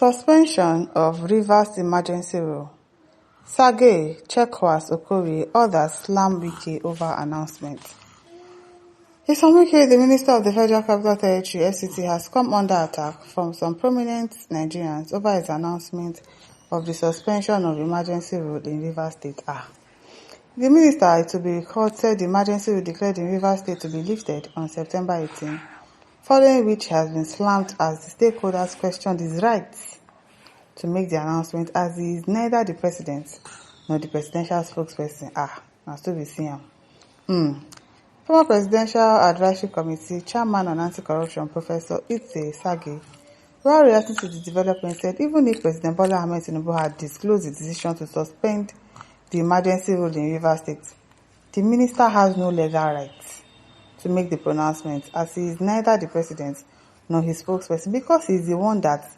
Suspension of Rivers Emergency Rule. Sage, Chekwas, Okorie, others slam Wike over announcement. From Wike, the Minister of the Federal Capital Territory (FCT) has come under attack from some prominent Nigerians over his announcement of the suspension of emergency rule in Rivers State. The minister, to be recalled, said the emergency rule declared in Rivers State to be lifted on September 18, following which has been slammed as the stakeholders questioned his rights to make the announcement, as he is neither the president nor the presidential spokesperson. Now still be seeing him. Former Presidential Advisory Committee Chairman on Anti-Corruption Professor Itse Sage, while reacting to the development, said even if President Bola Ahmed Tinubu had disclosed the decision to suspend the emergency rule in Rivers State, the minister has no legal rights to make the pronouncement, as he is neither the president nor his spokesperson, because he is the one that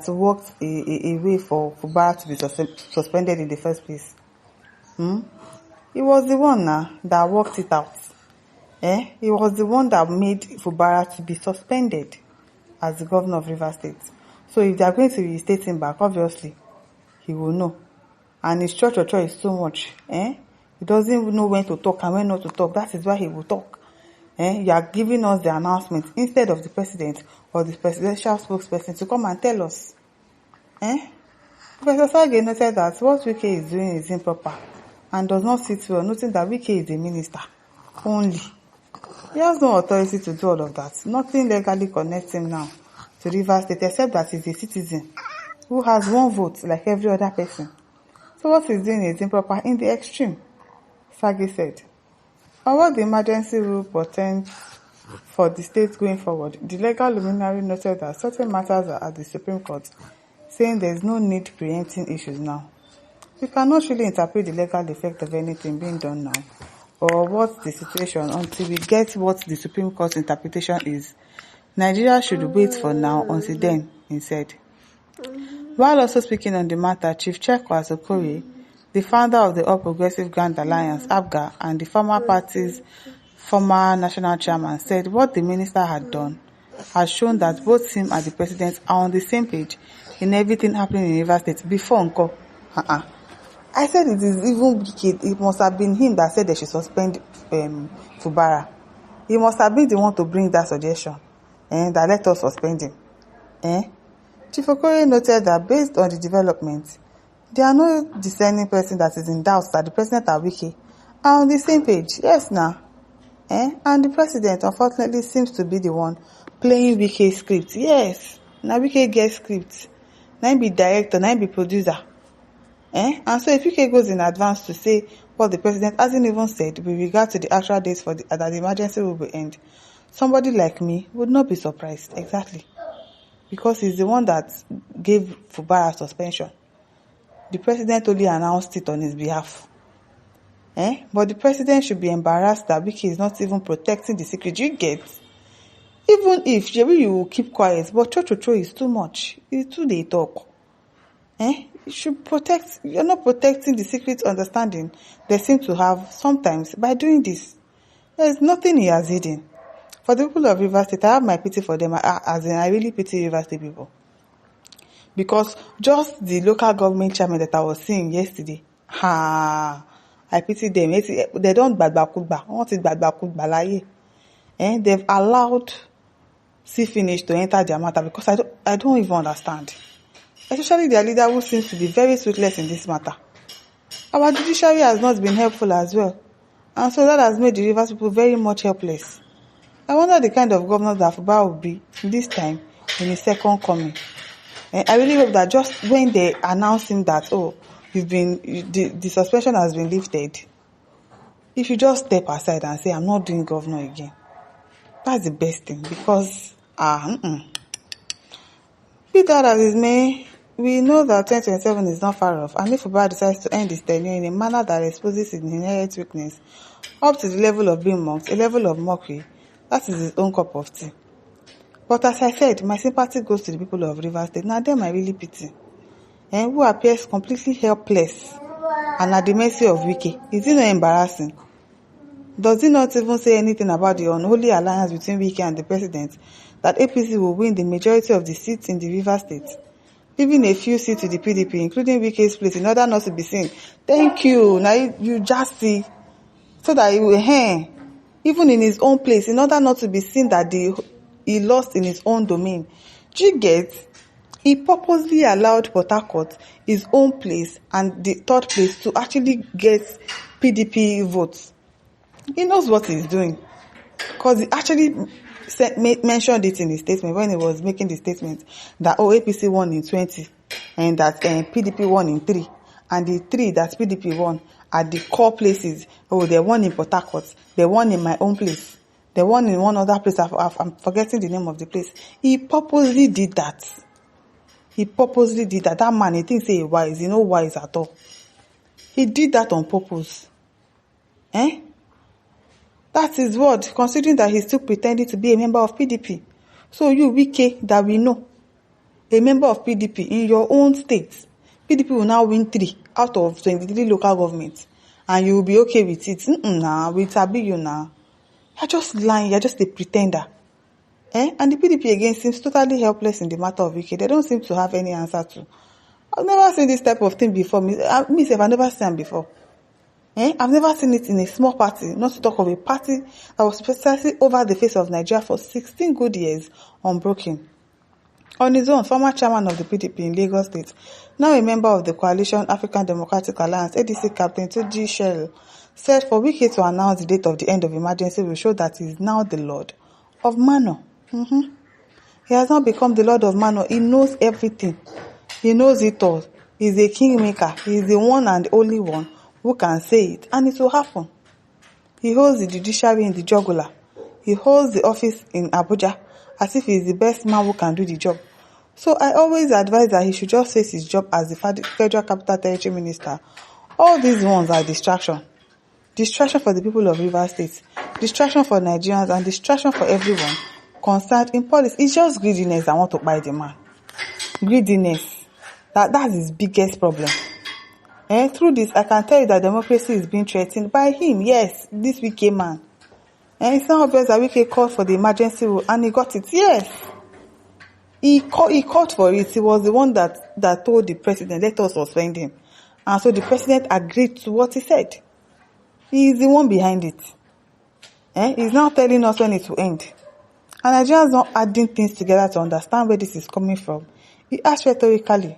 worked a way for Fubara to be suspended in the first place. He was the one that worked it out. He was the one that made Fubara to be suspended as the governor of Rivers State. So if they are going to reinstate him back, obviously, he will know. And his church is so much. He doesn't even know when to talk and when not to talk. That is why he will talk. You are giving us the announcement instead of the president or the presidential spokesperson to come and tell us. Professor Sage noted that what Wike is doing is improper and does not sit well, noting that Wike is a minister only. He has no authority to do all of that. Nothing legally connects him now to Rivers State except that he's a citizen who has one vote like every other person. So what he's doing is improper in the extreme, Sage said. On what the emergency rule portends for the state going forward, the legal luminary noted that certain matters are at the Supreme Court, saying there is no need preempting issues now. We cannot really interpret the legal effect of anything being done now, or what's the situation until we get what the Supreme Court's interpretation is. Nigeria should wait for now until then, he said. While also speaking on the matter, Chief Chekwas Okorie, the founder of the All Progressive Grand Alliance, APGA, and the former party's former national chairman, said what the minister had done has shown that both him and the president are on the same page in everything happening in Rivers State before Uncle. I said it is even wicked. It must have been him that said they should suspend Fubara. He must have been the one to bring that suggestion that let us suspend him. Chief Okorie noted that based on the development, there are no discerning person that is in doubt that the president and Wike are on the same page. Yes, now. And the president, unfortunately, seems to be the one playing Wike's script. Yes, now Wike gets script. Now be director, now be producer. And so if Wike goes in advance to say what the president hasn't even said with regard to the actual dates for that the emergency will end, somebody like me would not be surprised. Exactly. Because he's the one that gave Fubara suspension. The president only announced it on his behalf. But the president should be embarrassed that Wike is not even protecting the secret. You get? Even if you will keep quiet, but Cho is too much. It's too they talk. You should protect. You're not protecting the secret understanding they seem to have sometimes by doing this. There's nothing he has hidden. For the people of Rivers State, I have my pity for them, as in I really pity Rivers State people. Because just the local government chairman that I was seeing yesterday, I pity them. They don't badbakudba. What is badbakudba? They've allowed finish to enter their matter because I don't even understand. Especially their leader, who seems to be very sweetless in this matter. Our judiciary has not been helpful as well. And so that has made the Rivers people very much helpless. I wonder the kind of governor that Fubara will be this time in his second coming. I really hope that just when they announce him that, the suspension has been lifted, if you just step aside and say, I'm not doing governor again, that's the best thing. Because, be that as it may, we know that 2027 is not far off, and if Fubara decides to end his tenure in a manner that exposes his inherent weakness up to the level of being mocked, a level of mockery, that is his own cup of tea. But as I said, my sympathy goes to the people of Rivers State. Now them I really pity. Who appears completely helpless and at the mercy of Wike. Is it not embarrassing? Does he not even say anything about the unholy alliance between Wike and the president, that APC will win the majority of the seats in the Rivers State? Giving a few seats to the PDP, including Wike's place, in order not to be seen. Thank you. Now you just see, so that he will, even in his own place, in order not to be seen that he lost in his own domain. Do you get? He purposely allowed Port Harcourt, his own place, and the third place to actually get PDP votes. He knows what he's doing, because he actually mentioned it in his statement when he was making the statement that APC won in 20 and that PDP won in 3, and the 3 that PDP won are the core places. They won in Port Harcourt, they won in my own place, they won in one other place. I'm forgetting the name of the place. He purposely did that. That man, he thinks he's wise. He no wise at all. He did that on purpose. That is what, considering that he's still pretending to be a member of PDP. So you, Wike, that we know, a member of PDP in your own state, PDP will now win 3 out of 23 local governments, and you will be okay with it. We tabi you now. You're just lying. You're just a pretender. And the PDP again seems totally helpless in the matter of Wike. They don't seem to have any answer to. I've never seen this type of thing before. I've never seen it before. I've never seen it in a small party, not to talk of a party that was precisely over the face of Nigeria for 16 good years, unbroken. On his own, former chairman of the PDP in Lagos State, now a member of the Coalition African Democratic Alliance, ADC Captain Tuji Shell, said for Wike to announce the date of the end of emergency will show that he is now the Lord of Manor. He has not become the Lord of Manor. He knows everything. He knows it all. He's a kingmaker. He's the one and only one who can say it, and it will happen. He holds the judiciary in the jugular. He holds the office in Abuja as if he is the best man who can do the job. So I always advise that he should just face his job as the Federal Capital Territory Minister. All these ones are distraction. Distraction for the people of Rivers State. Distraction for Nigerians and distraction for everyone concerned in policy. It's just greediness that want to buy the man. Greediness. That's his biggest problem. Through this, I can tell you that democracy is being threatened by him. Yes, this Wike man. It's not obvious that Wike called for the emergency rule and he got it. Yes. He called for it. He was the one that told the president, let us suspend him. And so the president agreed to what he said. He is the one behind it. He's now telling us when it will end. And Nigerians not adding things together to understand where this is coming from. He asked rhetorically.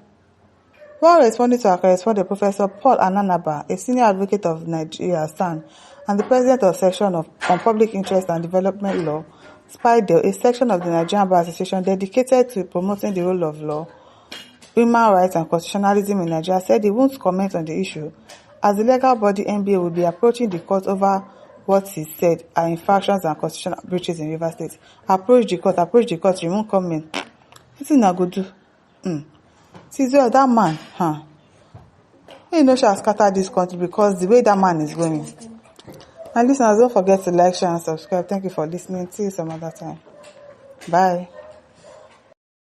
While responding to our correspondent, Professor Paul Ananaba, a senior advocate of Nigeria, SAN, and the president of section on public interest and development law, SPIDEL, a section of the Nigerian Bar Association dedicated to promoting the rule of law, human rights and constitutionalism in Nigeria, said he won't comment on the issue, as the legal body NBA will be approaching the court over what he said are infractions and constitutional breaches in Rivers State. Approach the court, you won't comment. What is not good do? See, well, that man, you know, shall scatter this country because the way that man is going. And listeners, don't forget to like, share, and subscribe. Thank you for listening. See you some other time. Bye.